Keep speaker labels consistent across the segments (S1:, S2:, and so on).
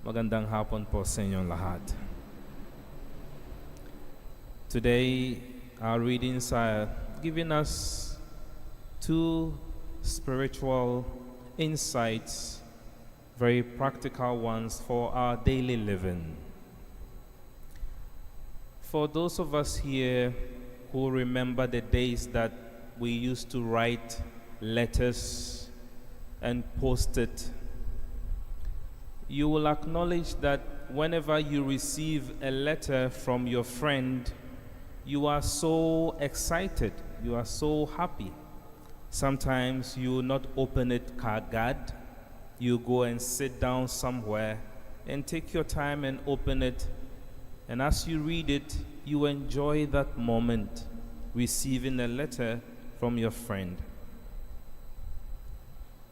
S1: Magandang hapon po sa inyong lahat. Today, our readings are giving us two spiritual insights, very practical ones for our daily living. For those of us here who remember the days that we used to write letters and post it, you will acknowledge that whenever you receive a letter from your friend, you are so excited, you are so happy. Sometimes you will not open it kagad. You go and sit down somewhere and take your time and open it. And as you read it, you enjoy that moment, receiving a letter from your friend.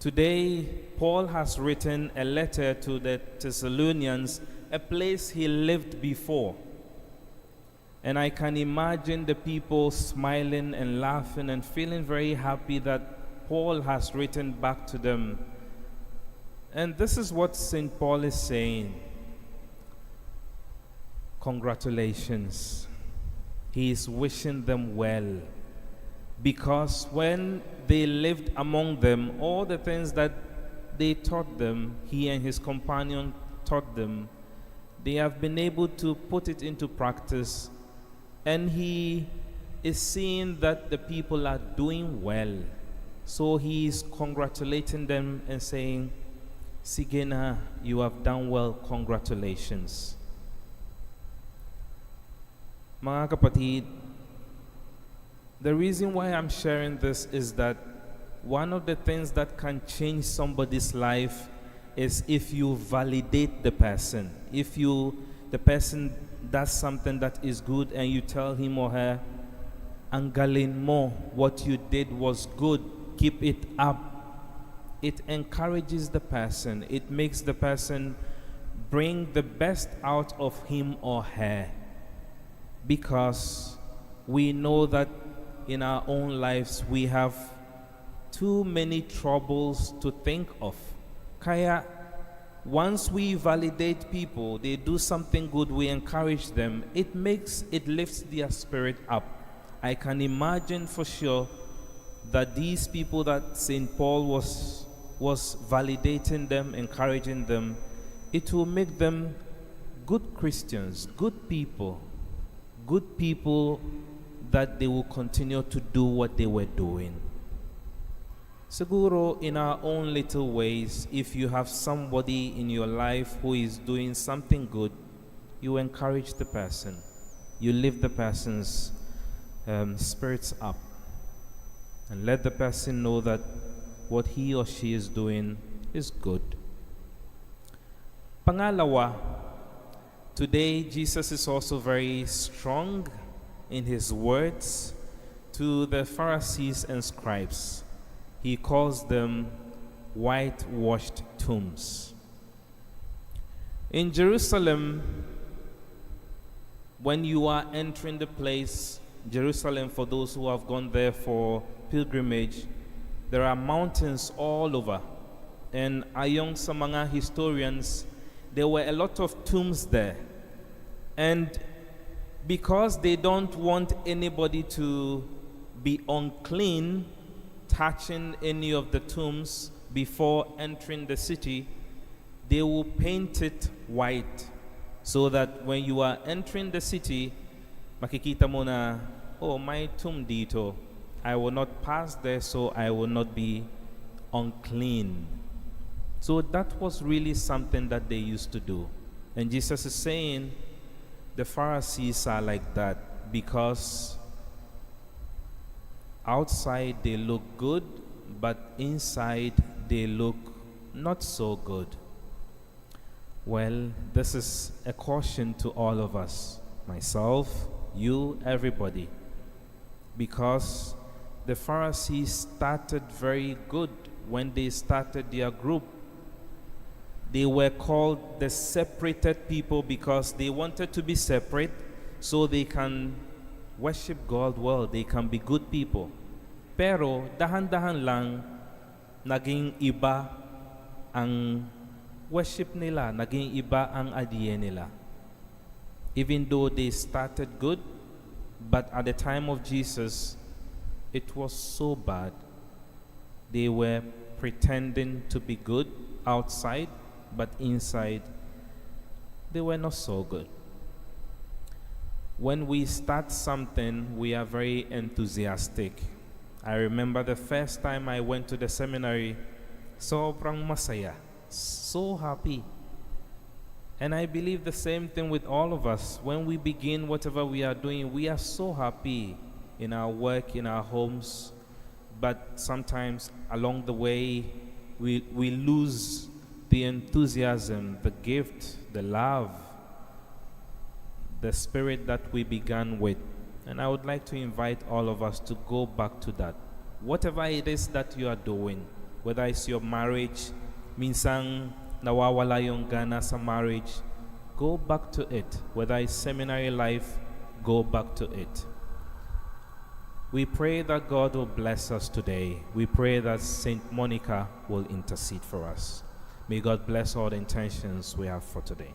S1: Today, Paul has written a letter to the Thessalonians, a place he lived before. And I can imagine the people smiling and laughing and feeling very happy that Paul has written back to them. And this is what St. Paul is saying. Congratulations. He is wishing them well. Because when they lived among them, all the things that they taught them, he and his companion taught them, they have been able to put it into practice. And he is seeing that the people are doing well. So he is congratulating them and saying, "Sige na, you have done well, congratulations." Mga kapatid, the reason why I'm sharing this is that one of the things that can change somebody's life is if you validate the person. If the person does something that is good and you tell him or her, "Ang galing mo, what you did was good, keep it up." It encourages the person. It makes the person bring the best out of him or her. Because we know that in our own lives, we have too many troubles to think of. Kaya, once we validate people, they do something good, we encourage them, it lifts their spirit up. I can imagine for sure that these people that St. Paul was validating them, encouraging them, it will make them good Christians, good people that they will continue to do what they were doing. Siguro, in our own little ways, if you have somebody in your life who is doing something good, you encourage the person. You lift the person's spirits up and let the person know that what he or she is doing is good. Pangalawa, today Jesus is also very strong in his words to the Pharisees and scribes. He calls them whitewashed tombs. In Jerusalem, when you are entering the place, Jerusalem, for those who have gone there for pilgrimage, there are mountains all over. And among sa mga historians, there were a lot of tombs there. And because they don't want anybody to be unclean touching any of the tombs before entering the city, they will paint it white so that when you are entering the city, makikita mo na, "Oh, my tomb dito. I will not pass there, so I will not be unclean." So that was really something that they used to do. And Jesus is saying the Pharisees are like that because outside they look good, but inside they look not so good. Well, this is a caution to all of us, myself, you, everybody, because the Pharisees started very good when they started their group. They were called the separated people because they wanted to be separate so they can worship God well, they can be good people. Pero dahan-dahan lang naging iba ang worship nila, naging iba ang idea nila. Even though they started good, but at the time of Jesus, it was so bad. They were pretending to be good outside, but inside, they were not so good. When we start something, we are very enthusiastic. I remember the first time I went to the seminary, sobrang masaya, so happy. And I believe the same thing with all of us. When we begin whatever we are doing, we are so happy in our work, in our homes. But sometimes along the way, we lose the enthusiasm, the gift, the love, the spirit that we began with. And I would like to invite all of us to go back to that. Whatever it is that you are doing, whether it's your marriage, minsang nawawala yung gana sa marriage, go back to it. Whether it's seminary life, go back to it. We pray that God will bless us today. We pray that Saint Monica will intercede for us. May God bless all the intentions we have for today.